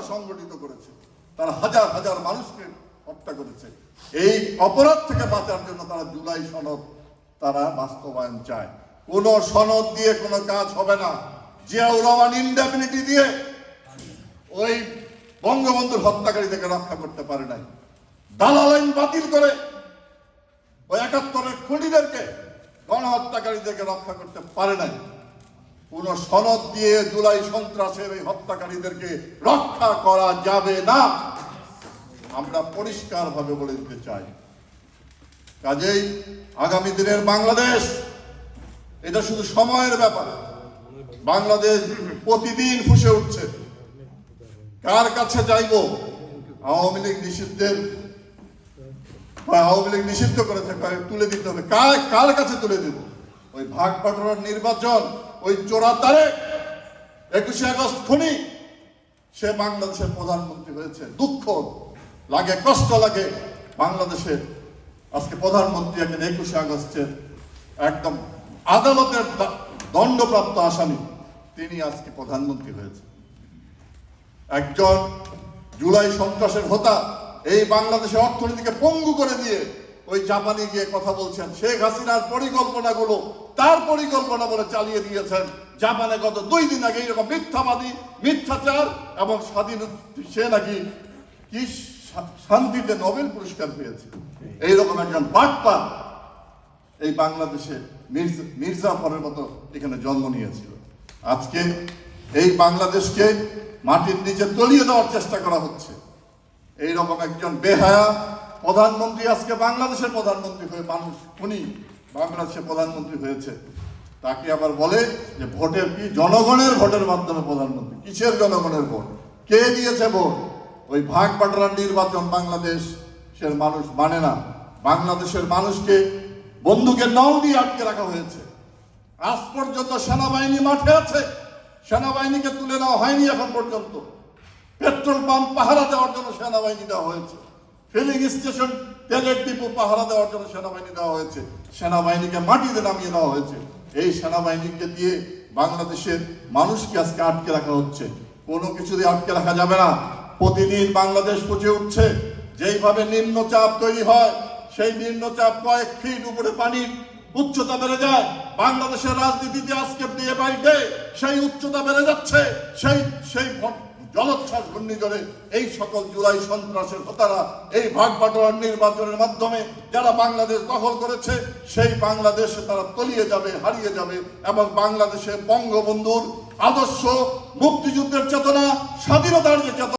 সংগঠিত করেছে, তারা হাজার হাজার মানুষকে হত্যা করেছে। এই অপরাধ থেকে বাঁচার জন্য তারা জুলাই সনদ তারা বাস্তবায়ন চায়। কোন সনদ দিয়ে কোনো কাজ হবে না। জিয়াউর রহমান ইনডেফিনিটি দিয়ে ওই বঙ্গবন্ধুর হত্যাকারীদেরকে রক্ষা করতে পারে নাই। দালাল আইন বাতিল করে ওই ৭১-এর খুনিদেরকে, গণহত্যাকারীদেরকে রক্ষা করতে পারে নাই। কোন সনদ দিয়ে জুলাই সন্ত্রাসের এই হত্যাকারীদেরকে রক্ষা করা যাবে না, আমরা পরিষ্কার ভাবে বলে দিতে চাই। কাজেই আগামী দিনের বাংলাদেশ এটা শুধু সময়ের ব্যাপার। বাংলাদেশ প্রতিদিন ফুঁসে উঠছে। কার কাছে যাইব? আওয়ামী লীগ নিষিদ্ধ করে তুলে দিতে হবে। কার কাছে তুলে দিব? ওই ভাগ বাটোয়ারার নির্বাচন, ওই 14 তারিখ 21শে আগস্ট খুনি, সে বাংলাদেশের প্রধানমন্ত্রী হয়েছে। দুঃখ লাগে, কষ্ট লাগে। বাংলাদেশের আজকে প্রধানমন্ত্রী একজন 21শে আগস্টের একদম আদালতের দণ্ডপ্রাপ্ত আসামি, তিনি আজকে প্রধানমন্ত্রী হয়েছে। একজন জুলাই সন্ত্রাসের হোতা এই বাংলাদেশের অর্থনীতিকে পঙ্গু করে দিয়ে ওই জাপানে গিয়ে কথা বলছেন। শেখ হাসিনার পরিকল্পনাগুলো তার পরিকল্পনা বলে চালিয়ে দিয়েছেন। জাপানে গত 2 দিন আগে এইরকম মিথ্যাবাদী, মিথ্যাচার এবং স্বাধীন, সে নাকি কি শান্তিতে নোবেল পুরস্কার পেয়েছে। এইরকম একজন বাটপার এই বাংলাদেশে মির্জাফরের মতো এখানে জন্ম নিয়েছিল। আজকে এই বাংলাদেশকে মাটির নিচে তলিয়ে দেওয়ার চেষ্টা করা হচ্ছে। এইরকম একজন বেহায়া প্রধানমন্ত্রী আজকে বাংলাদেশের প্রধানমন্ত্রী হয়ে, মানুষ খুনি বাংলাদেশের প্রধানমন্ত্রী হয়েছে। তাকে আবার বলে যে ভোটের কি, জনগণের ভোটের মাধ্যমে প্রধানমন্ত্রী। কিসের জনগণের ভোট? কে দিয়েছে ভোট? ওই ভাগ বাটোয়ারার নির্বাচন বাংলাদেশের মানুষ মানে না। বাংলাদেশের মানুষকে বন্দুকের নল দিয়ে আটকে রাখা হয়েছে। আজ পর্যন্ত সেনাবাহিনী মাঠে আছে, সেনাবাহিনীকে তুলে নেওয়া হয়নি এখন পর্যন্ত। পেট্রোল পাম্প পাহারা দেওয়ার জন্য সেনাবাহিনী দেওয়া হয়েছে, ফিলিং স্টেশন, তেলের ডিপো পাহারা দেওয়ার জন্য সেনাবাহিনী দেওয়া হয়েছে, সেনাবাহিনীকে মাটিতে নামিয়ে দেওয়া হয়েছে। এই সেনাবাহিনীকে দিয়ে বাংলাদেশের মানুষকে আজকে আটকে রাখা হচ্ছে। কোনো কিছু দিয়ে আটকে রাখা যাবে না। প্রতিদিন বাংলাদেশ ফুঁসে উঠছে। যেইভাবে নিম্নচাপ তৈরি হয়, সেই নিম্নচাপ কয়েক ফিট উপরে পানির উচ্চতা বেড়ে যায়। বাংলাদেশের রাজনীতিতে আজকে ডে বাই ডে সেই উচ্চতা বেড়ে যাচ্ছে। সেই জলোচ্ছ্বাস ঘূর্ণিঝড়ে এই সকল জুলাই সন্ত্রাসের হোতারা এই ভাগ বাটোয়ারার নির্বাচনের মাধ্যমে যারা বাংলাদেশ দখল করেছে, সেই বাংলাদেশে তারা তলিয়ে যাবে, হারিয়ে যাবে। এবং বাংলাদেশে বঙ্গবন্ধুর আদর্শ, মুক্তিযুদ্ধের চেতনা, স্বাধীনতার যে চেতনা,